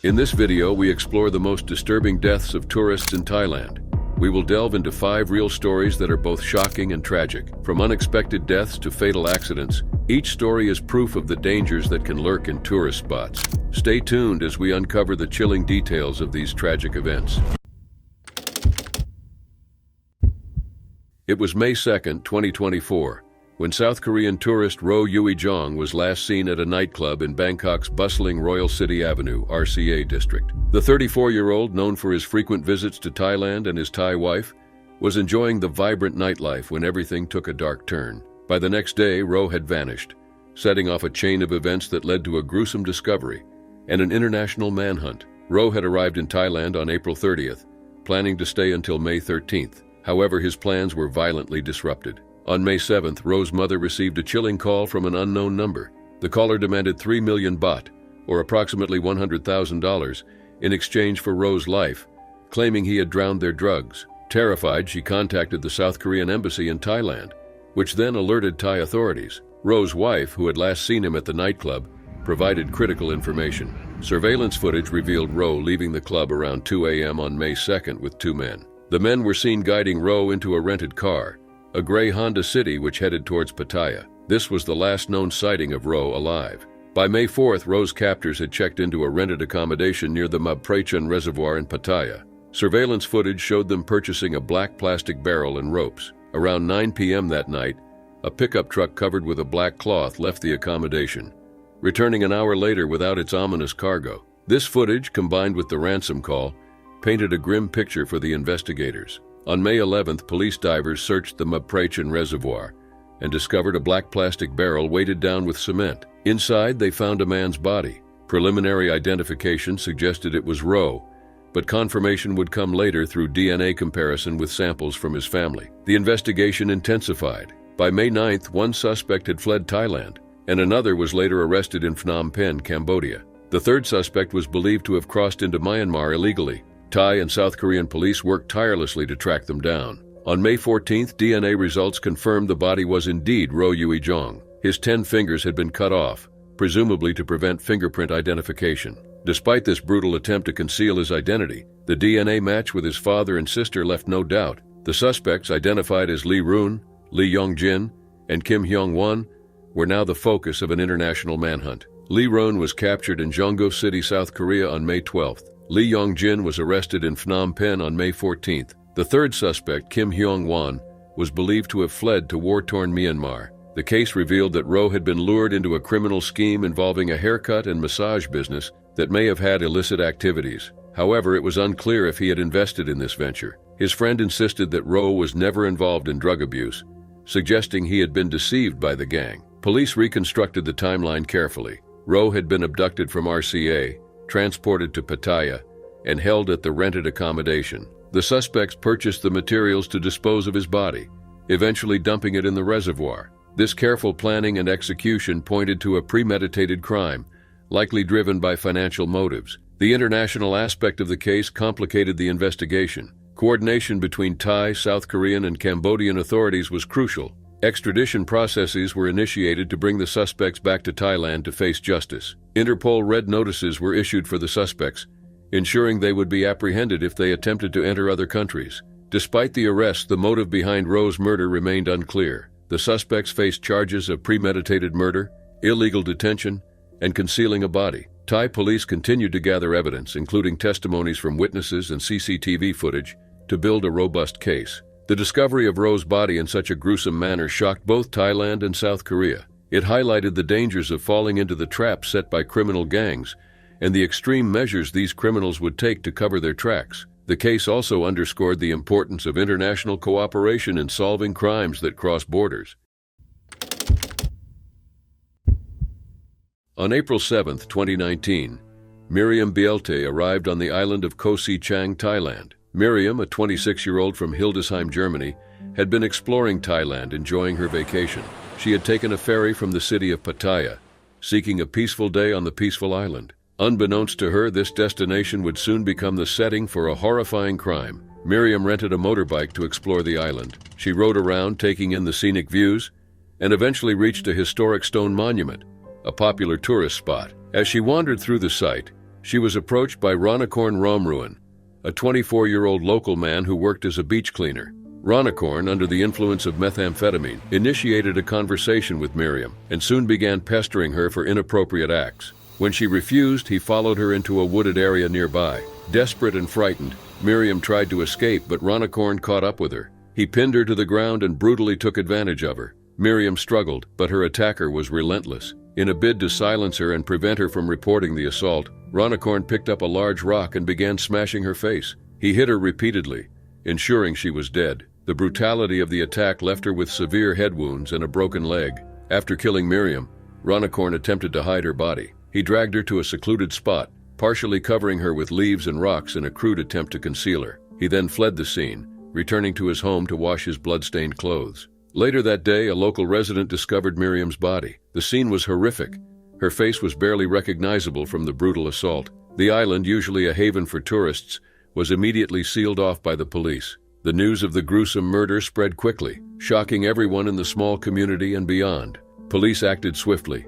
In this video, we explore the most disturbing deaths of tourists in Thailand. We will delve into 5 real stories that are both shocking and tragic. From unexpected deaths to fatal accidents, each story is proof of the dangers that can lurk in tourist spots. Stay tuned as we uncover the chilling details of these tragic events. It was May 2, 2024, when South Korean tourist Roh Yui-jong was last seen at a nightclub in Bangkok's bustling Royal City Avenue, RCA district. The 34-year-old, known for his frequent visits to Thailand and his Thai wife, was enjoying the vibrant nightlife when everything took a dark turn. By the next day, Roh had vanished, setting off a chain of events that led to a gruesome discovery and an international manhunt. Roh had arrived in Thailand on April 30th, planning to stay until May 13th. However, his plans were violently disrupted. On May 7th, Roh's mother received a chilling call from an unknown number. The caller demanded 3 million baht, or approximately $100,000, in exchange for Roh's life, claiming he had drowned their drugs. Terrified, she contacted the South Korean embassy in Thailand, which then alerted Thai authorities. Roh's wife, who had last seen him at the nightclub, provided critical information. Surveillance footage revealed Roh leaving the club around 2 a.m. on May 2nd with 2 men. The men were seen guiding Roh into a rented car, a gray Honda City which headed towards Pattaya. This was the last known sighting of Roh alive. By May 4th, Roh's captors had checked into a rented accommodation near the Mabprachon Reservoir in Pattaya. Surveillance footage showed them purchasing a black plastic barrel and ropes. Around 9 p.m. that night, a pickup truck covered with a black cloth left the accommodation, returning an hour later without its ominous cargo. This footage, combined with the ransom call, painted a grim picture for the investigators. On May 11th, police divers searched the Mabprachon Reservoir and discovered a black plastic barrel weighted down with cement. Inside, they found a man's body. Preliminary identification suggested it was Roh, but confirmation would come later through DNA comparison with samples from his family. The investigation intensified. By May 9th, one suspect had fled Thailand, and another was later arrested in Phnom Penh, Cambodia. The third suspect was believed to have crossed into Myanmar illegally. Thai and South Korean police worked tirelessly to track them down. On May 14th, DNA results confirmed the body was indeed Roh Yui-jong. His 10 fingers had been cut off, presumably to prevent fingerprint identification. Despite this brutal attempt to conceal his identity, the DNA match with his father and sister left no doubt. The suspects, identified as Lee Roon, Lee Yong-jin, and Kim Hyung-won, were now the focus of an international manhunt. Lee Roon was captured in Jeongo City, South Korea on May 12th. Lee Yong-jin was arrested in Phnom Penh on May 14th. The third suspect, Kim Hyung-won, was believed to have fled to war-torn Myanmar. The case revealed that Roh had been lured into a criminal scheme involving a haircut and massage business that may have had illicit activities. However, it was unclear if he had invested in this venture. His friend insisted that Roh was never involved in drug abuse, suggesting he had been deceived by the gang. Police reconstructed the timeline carefully. Roh had been abducted from RCA, transported to Pattaya, and held at the rented accommodation. The suspects purchased the materials to dispose of his body, eventually dumping it in the reservoir. This careful planning and execution pointed to a premeditated crime, likely driven by financial motives. The international aspect of the case complicated the investigation. Coordination between Thai, South Korean, and Cambodian authorities was crucial. Extradition processes were initiated to bring the suspects back to Thailand to face justice. Interpol red notices were issued for the suspects, ensuring they would be apprehended if they attempted to enter other countries. Despite the arrest, the motive behind Roh's murder remained unclear. The suspects faced charges of premeditated murder, illegal detention, and concealing a body. Thai police continued to gather evidence, including testimonies from witnesses and CCTV footage, to build a robust case. The discovery of Roh's body in such a gruesome manner shocked both Thailand and South Korea. It highlighted the dangers of falling into the traps set by criminal gangs and the extreme measures these criminals would take to cover their tracks. The case also underscored the importance of international cooperation in solving crimes that cross borders. On April 7, 2019, Miriam Bielte arrived on the island of Koh Si Chang, Thailand. Miriam, a 26-year-old from Hildesheim, Germany, had been exploring Thailand, enjoying her vacation. She had taken a ferry from the city of Pattaya, seeking a peaceful day on the peaceful island. Unbeknownst to her, this destination would soon become the setting for a horrifying crime. Miriam rented a motorbike to explore the island. She rode around, taking in the scenic views, and eventually reached a historic stone monument, a popular tourist spot. As she wandered through the site, She was approached by Ranakorn Romruan, a 24-year-old local man who worked as a beach cleaner. Ranakorn, under the influence of methamphetamine, initiated a conversation with Miriam and soon began pestering her for inappropriate acts. When she refused, he followed her into a wooded area nearby. Desperate and frightened, Miriam tried to escape, but Ranakorn caught up with her. He pinned her to the ground and brutally took advantage of her. Miriam struggled, but her attacker was relentless. In a bid to silence her and prevent her from reporting the assault, Ranakorn picked up a large rock and began smashing her face. He hit her repeatedly, ensuring she was dead. The brutality of the attack left her with severe head wounds and a broken leg. After killing Miriam, Ranakorn attempted to hide her body. He dragged her to a secluded spot, partially covering her with leaves and rocks in a crude attempt to conceal her. He then fled the scene, returning to his home to wash his blood-stained clothes. Later that day, a local resident discovered Miriam's body. The scene was horrific. Her face was barely recognizable from the brutal assault. The island, usually a haven for tourists, was immediately sealed off by the police. The news of the gruesome murder spread quickly, shocking everyone in the small community and beyond. Police acted swiftly.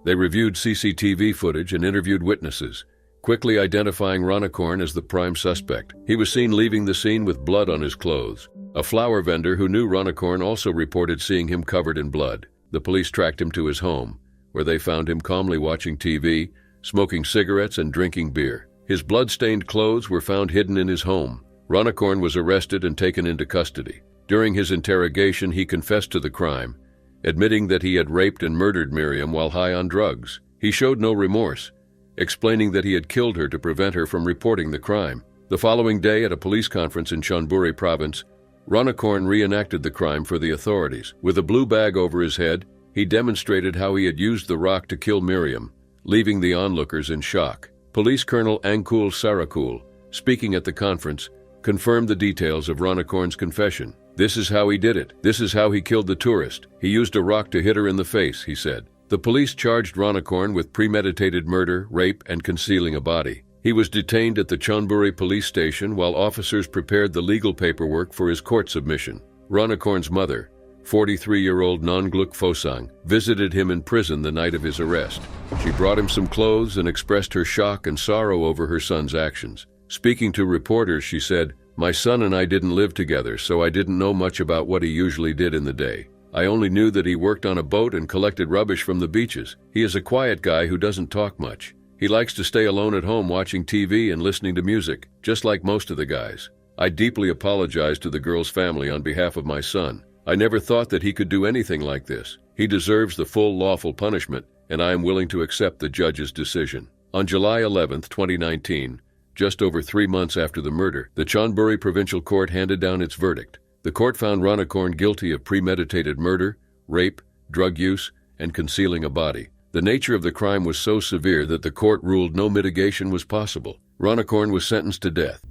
They reviewed CCTV footage and interviewed witnesses, quickly identifying Ranakorn as the prime suspect. He was seen leaving the scene with blood on his clothes. A flower vendor who knew Ranakorn also reported seeing him covered in blood. The police tracked him to his home, where they found him calmly watching TV, smoking cigarettes and drinking beer. His blood-stained clothes were found hidden in his home. Ranakorn was arrested and taken into custody. During his interrogation, he confessed to the crime, admitting that he had raped and murdered Miriam while high on drugs. He showed no remorse, explaining that he had killed her to prevent her from reporting the crime. The following day, at a police conference in Chonburi province, Ranakorn reenacted the crime for the authorities. With a blue bag over his head, he demonstrated how he had used the rock to kill Miriam, leaving the onlookers in shock. Police Colonel Ankul Sarakul, speaking at the conference, confirmed the details of Ranakorn's confession. "This is how he did it. This is how he killed the tourist. He used a rock to hit her in the face," he said. The police charged Ranakorn with premeditated murder, rape, and concealing a body. He was detained at the Chonburi police station while officers prepared the legal paperwork for his court submission. Ranakorn's mother, 43-year-old Nongluk Fosang, visited him in prison the night of his arrest. She brought him some clothes and expressed her shock and sorrow over her son's actions. Speaking to reporters, she said, "My son and I didn't live together, so I didn't know much about what he usually did in the day. I only knew that he worked on a boat and collected rubbish from the beaches. He is a quiet guy who doesn't talk much. He likes to stay alone at home watching TV and listening to music, just like most of the guys. I deeply apologize to the girl's family on behalf of my son. I never thought that he could do anything like this. He deserves the full lawful punishment, and I am willing to accept the judge's decision." On July 11, 2019, just over 3 months after the murder, the Chonburi Provincial Court handed down its verdict. The court found Ranakorn guilty of premeditated murder, rape, drug use, and concealing a body. The nature of the crime was so severe that the court ruled no mitigation was possible. Ranakorn was sentenced to death.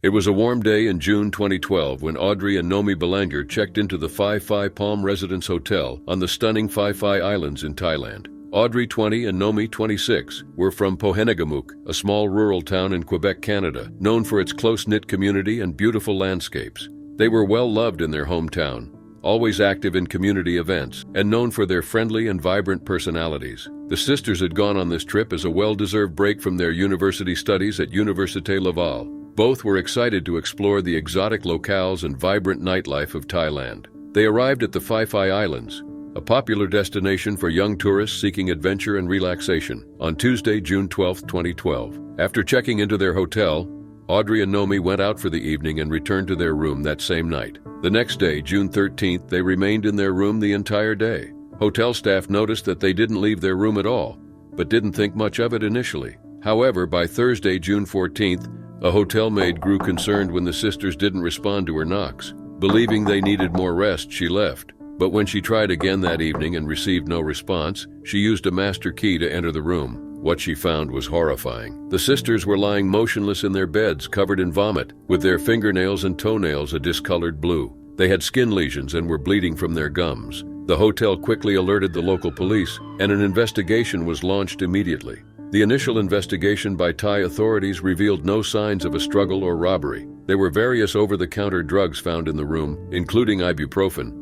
It was a warm day in June 2012 when Audrey and Nomi Belanger checked into the Phi Phi Palm Residence Hotel on the stunning Phi Phi Islands in Thailand. Audrey, 20, and Nomi, 26, were from Pohenegamuk, a small rural town in Quebec, Canada, known for its close-knit community and beautiful landscapes. They were well-loved in their hometown, always active in community events, and known for their friendly and vibrant personalities. The sisters had gone on this trip as a well-deserved break from their university studies at Université Laval. Both were excited to explore the exotic locales and vibrant nightlife of Thailand. They arrived at the Phi Phi Islands, a popular destination for young tourists seeking adventure and relaxation, on Tuesday, June 12, 2012. After checking into their hotel, Audrey and Nomi went out for the evening and returned to their room that same night. The next day, June 13th, they remained in their room the entire day. Hotel staff noticed that they didn't leave their room at all, but didn't think much of it initially. However, by Thursday, June 14th, a hotel maid grew concerned when the sisters didn't respond to her knocks. Believing they needed more rest, she left. But when she tried again that evening and received no response, she used a master key to enter the room. What she found was horrifying. The sisters were lying motionless in their beds, covered in vomit, with their fingernails and toenails a discolored blue. They had skin lesions and were bleeding from their gums. The hotel quickly alerted the local police, and an investigation was launched immediately. The initial investigation by Thai authorities revealed no signs of a struggle or robbery. There were various over-the-counter drugs found in the room, including ibuprofen,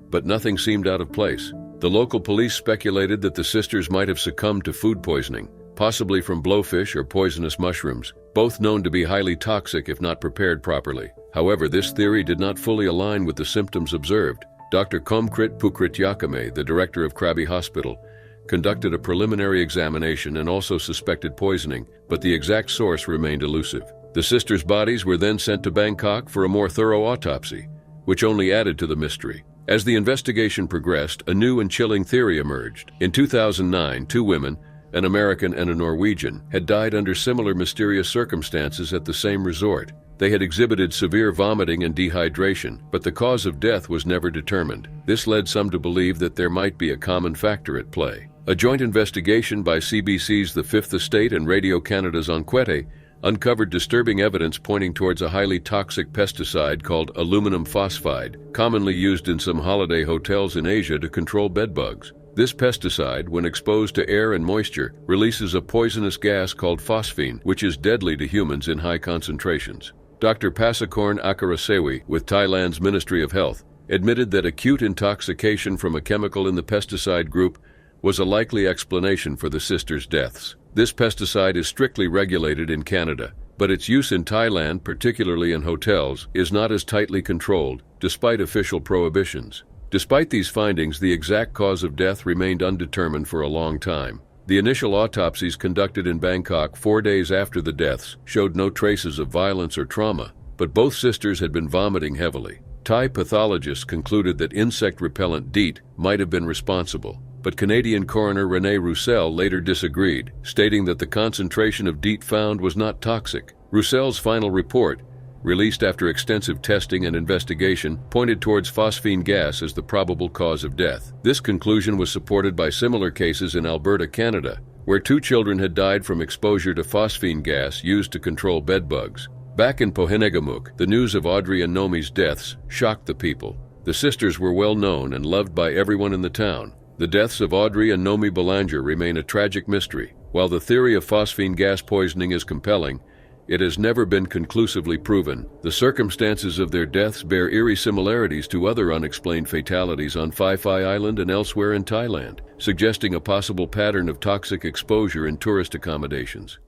but nothing seemed out of place. The local police speculated that the sisters might have succumbed to food poisoning, possibly from blowfish or poisonous mushrooms, both known to be highly toxic if not prepared properly. However, this theory did not fully align with the symptoms observed. Dr. Komkrit Pukrityakame, the director of Krabi Hospital, conducted a preliminary examination and also suspected poisoning, but the exact source remained elusive. The sisters' bodies were then sent to Bangkok for a more thorough autopsy, which only added to the mystery. As the investigation progressed, a new and chilling theory emerged. In 2009, two women, an American and a Norwegian, had died under similar mysterious circumstances at the same resort. They had exhibited severe vomiting and dehydration, but the cause of death was never determined. This led some to believe that there might be a common factor at play. A joint investigation by CBC's The Fifth Estate and Radio Canada's Enquête uncovered disturbing evidence pointing towards a highly toxic pesticide called aluminum phosphide, commonly used in some holiday hotels in Asia to control bedbugs. This pesticide, when exposed to air and moisture, releases a poisonous gas called phosphine, which is deadly to humans in high concentrations. Dr. Pasakorn Akarasewi, with Thailand's Ministry of Health, admitted that acute intoxication from a chemical in the pesticide group was a likely explanation for the sisters' deaths. This pesticide is strictly regulated in Canada, but its use in Thailand, particularly in hotels, is not as tightly controlled, despite official prohibitions. Despite these findings, the exact cause of death remained undetermined for a long time. The initial autopsies conducted in Bangkok 4 days after the deaths showed no traces of violence or trauma, but both sisters had been vomiting heavily. Thai pathologists concluded that insect repellent DEET might have been responsible, but Canadian coroner René Roussel later disagreed, stating that the concentration of DEET found was not toxic. Roussel's final report, released after extensive testing and investigation, pointed towards phosphine gas as the probable cause of death. This conclusion was supported by similar cases in Alberta, Canada, where 2 children had died from exposure to phosphine gas used to control bedbugs. Back in Pohinagamuk, the news of Audrey and Nomi's deaths shocked the people. The sisters were well known and loved by everyone in the town. The deaths of Audrey and Nomi Belanger remain a tragic mystery. While the theory of phosphine gas poisoning is compelling, it has never been conclusively proven. The circumstances of their deaths bear eerie similarities to other unexplained fatalities on Phi Phi Island and elsewhere in Thailand, suggesting a possible pattern of toxic exposure in tourist accommodations.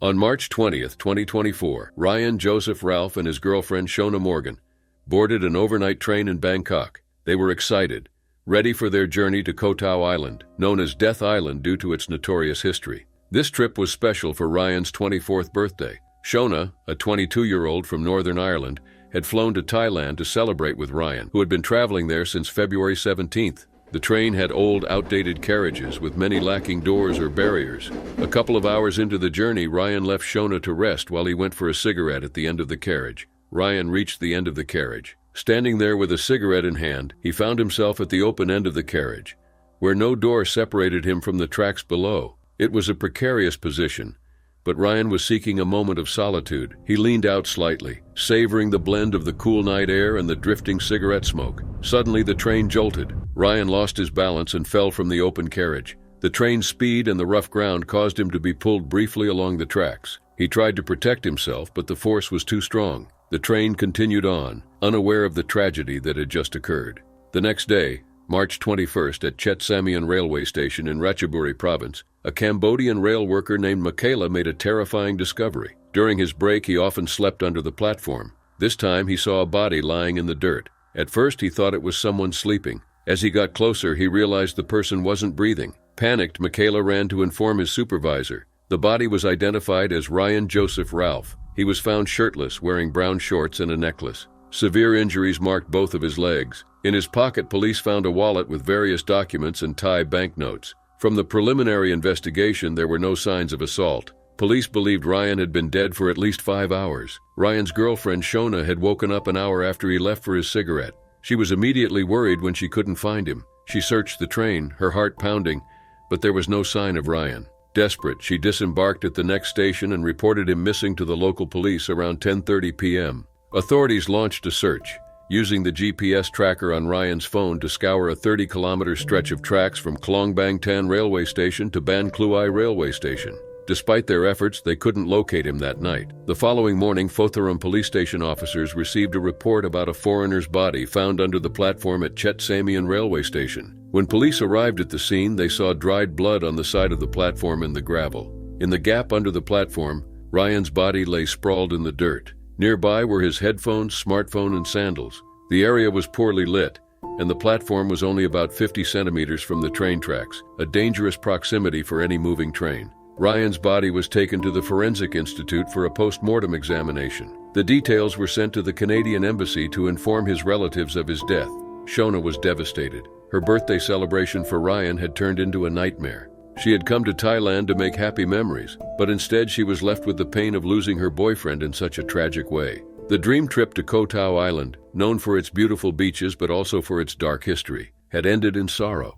On March 20, 2024, Ryan Joseph Ralph and his girlfriend Shona Morgan boarded an overnight train in Bangkok. They were excited, ready for their journey to Koh Tao Island, known as Death Island due to its notorious history. This trip was special for Ryan's 24th birthday. Shona, a 22-year-old from Northern Ireland, had flown to Thailand to celebrate with Ryan, who had been traveling there since February 17th. The train had old, outdated carriages with many lacking doors or barriers. A couple of hours into the journey, Ryan left Shona to rest while he went for a cigarette at the end of the carriage. Ryan reached the end of the carriage. Standing there with a cigarette in hand, he found himself at the open end of the carriage, where no door separated him from the tracks below. It was a precarious position, but Ryan was seeking a moment of solitude. He leaned out slightly, savoring the blend of the cool night air and the drifting cigarette smoke. Suddenly, the train jolted. Ryan lost his balance and fell from the open carriage. The train's speed and the rough ground caused him to be pulled briefly along the tracks. He tried to protect himself, but the force was too strong. The train continued on, unaware of the tragedy that had just occurred. The next day, March 21st, at Chet Samian railway station in Ratchaburi province, a Cambodian rail worker named Michaela made a terrifying discovery. During his break, he often slept under the platform. This time, he saw a body lying in the dirt. At first, he thought it was someone sleeping. As he got closer, he realized the person wasn't breathing. Panicked, Michaela ran to inform his supervisor. The body was identified as Ryan Joseph Ralph. He was found shirtless, wearing brown shorts and a necklace. Severe injuries marked both of his legs. In his pocket, police found a wallet with various documents and Thai banknotes. From the preliminary investigation, there were no signs of assault. Police believed Ryan had been dead for at least 5 hours. Ryan's girlfriend, Shona, had woken up an hour after he left for his cigarette. She was immediately worried when she couldn't find him. She searched the train, her heart pounding, but there was no sign of Ryan. Desperate, she disembarked at the next station and reported him missing to the local police around 10:30 p.m. Authorities launched a search, using the GPS tracker on Ryan's phone to scour a 30-kilometer stretch of tracks from Klong Bang Tan railway station to Ban Kluai railway station. Despite their efforts, they couldn't locate him that night. The following morning, Photheram police station officers received a report about a foreigner's body found under the platform at Chet Samian railway station. When police arrived at the scene, they saw dried blood on the side of the platform in the gravel. In the gap under the platform, Ryan's body lay sprawled in the dirt. Nearby were his headphones, smartphone, and sandals. The area was poorly lit, and the platform was only about 50 centimeters from the train tracks, a dangerous proximity for any moving train. Ryan's body was taken to the Forensic Institute for a post-mortem examination. The details were sent to the Canadian Embassy to inform his relatives of his death. Shona was devastated. Her birthday celebration for Ryan had turned into a nightmare. She had come to Thailand to make happy memories, but instead she was left with the pain of losing her boyfriend in such a tragic way. The dream trip to Koh Tao Island, known for its beautiful beaches but also for its dark history, had ended in sorrow.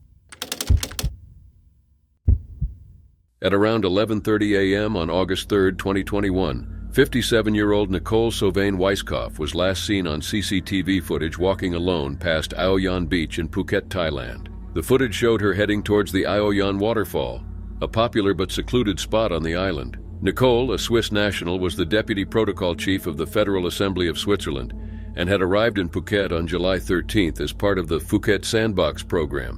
At around 11:30 a.m. on August 3, 2021, 57-year-old Nicole Sylvain-Weiskopf was last seen on CCTV footage walking alone past Aoyan Beach in Phuket, Thailand. The footage showed her heading towards the Aoyan waterfall, a popular but secluded spot on the island. Nicole, a Swiss national, was the deputy protocol chief of the Federal Assembly of Switzerland and had arrived in Phuket on July 13th as part of the Phuket Sandbox program,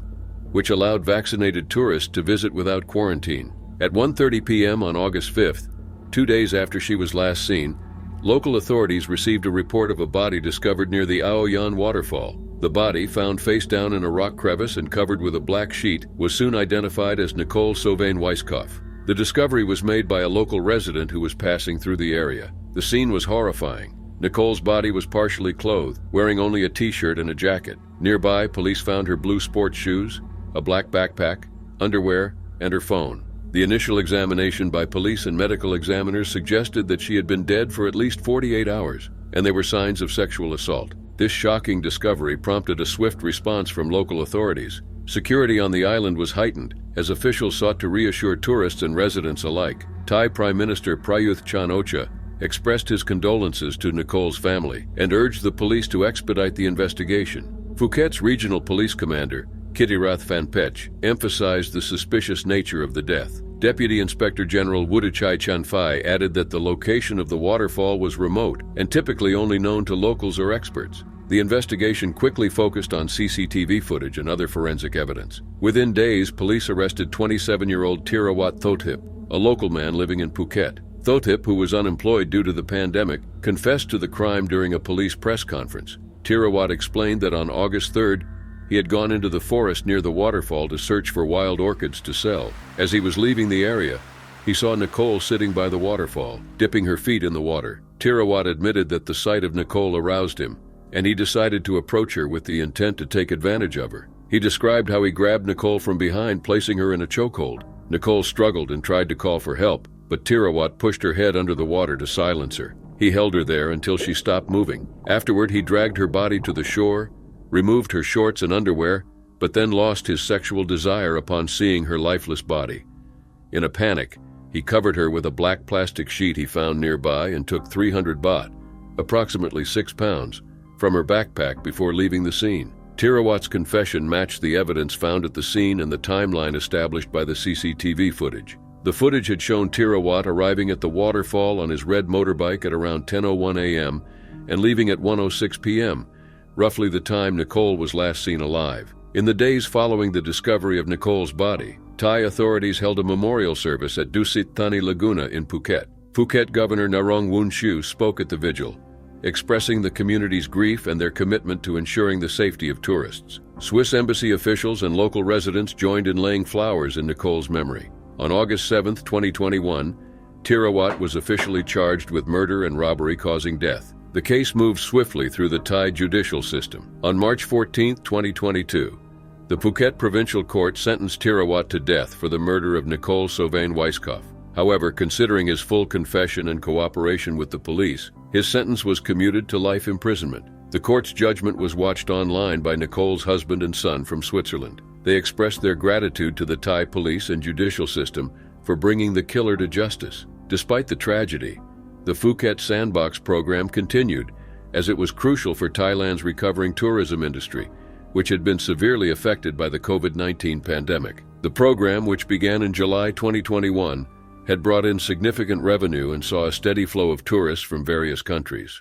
which allowed vaccinated tourists to visit without quarantine. At 1:30 p.m. on August 5th, 2 days after she was last seen, local authorities received a report of a body discovered near the Aoyan waterfall. The body, found face down in a rock crevice and covered with a black sheet, was soon identified as Nicole Sylvain-Weiskopf. The discovery was made by a local resident who was passing through the area. The scene was horrifying. Nicole's body was partially clothed, wearing only a t-shirt and a jacket. Nearby, police found her blue sports shoes, a black backpack, underwear, and her phone. The initial examination by police and medical examiners suggested that she had been dead for at least 48 hours, and there were signs of sexual assault. This shocking discovery prompted a swift response from local authorities. Security on the island was heightened as officials sought to reassure tourists and residents alike. Thai Prime Minister Prayuth Chan-o-cha expressed his condolences to Nicole's family and urged the police to expedite the investigation. Phuket's regional police commander, Kittirath Phanpech, emphasized the suspicious nature of the death. Deputy Inspector General Wudachai Chanfai added that the location of the waterfall was remote and typically only known to locals or experts. The investigation quickly focused on CCTV footage and other forensic evidence. Within days, police arrested 27-year-old Tirawat Thothip, a local man living in Phuket. Thothip, who was unemployed due to the pandemic, confessed to the crime during a police press conference. Tirawat explained that on August 3rd, he had gone into the forest near the waterfall to search for wild orchids to sell. As he was leaving the area, he saw Nicole sitting by the waterfall, dipping her feet in the water. Tirawat admitted that the sight of Nicole aroused him, and he decided to approach her with the intent to take advantage of her. He described how he grabbed Nicole from behind, placing her in a chokehold. Nicole struggled and tried to call for help, but Tirawat pushed her head under the water to silence her. He held her there until she stopped moving. Afterward, he dragged her body to the shore, removed her shorts and underwear, but then lost his sexual desire upon seeing her lifeless body. In a panic, he covered her with a black plastic sheet he found nearby and took 300 baht, approximately 6 pounds, from her backpack before leaving the scene. Tirawat's confession matched the evidence found at the scene and the timeline established by the CCTV footage. The footage had shown Tirawat arriving at the waterfall on his red motorbike at around 10:01 a.m. and leaving at 1:06 p.m., roughly the time Nicole was last seen alive. In the days following the discovery of Nicole's body, Thai authorities held a memorial service at Dusit Thani Laguna in Phuket. Phuket Governor Narong Woon-Chew spoke at the vigil, expressing the community's grief and their commitment to ensuring the safety of tourists. Swiss embassy officials and local residents joined in laying flowers in Nicole's memory. On August 7, 2021, Tirawat was officially charged with murder and robbery causing death. The case moved swiftly through the Thai judicial system. On March 14, 2022, the Phuket Provincial Court sentenced Tirawat to death for the murder of Nicole Sylvain-Weiskopf. However, considering his full confession and cooperation with the police, his sentence was commuted to life imprisonment. The court's judgment was watched online by Nicole's husband and son from Switzerland. They expressed their gratitude to the Thai police and judicial system for bringing the killer to justice. Despite the tragedy, the Phuket Sandbox program continued, as it was crucial for Thailand's recovering tourism industry, which had been severely affected by the COVID-19 pandemic. The program, which began in July 2021, had brought in significant revenue and saw a steady flow of tourists from various countries.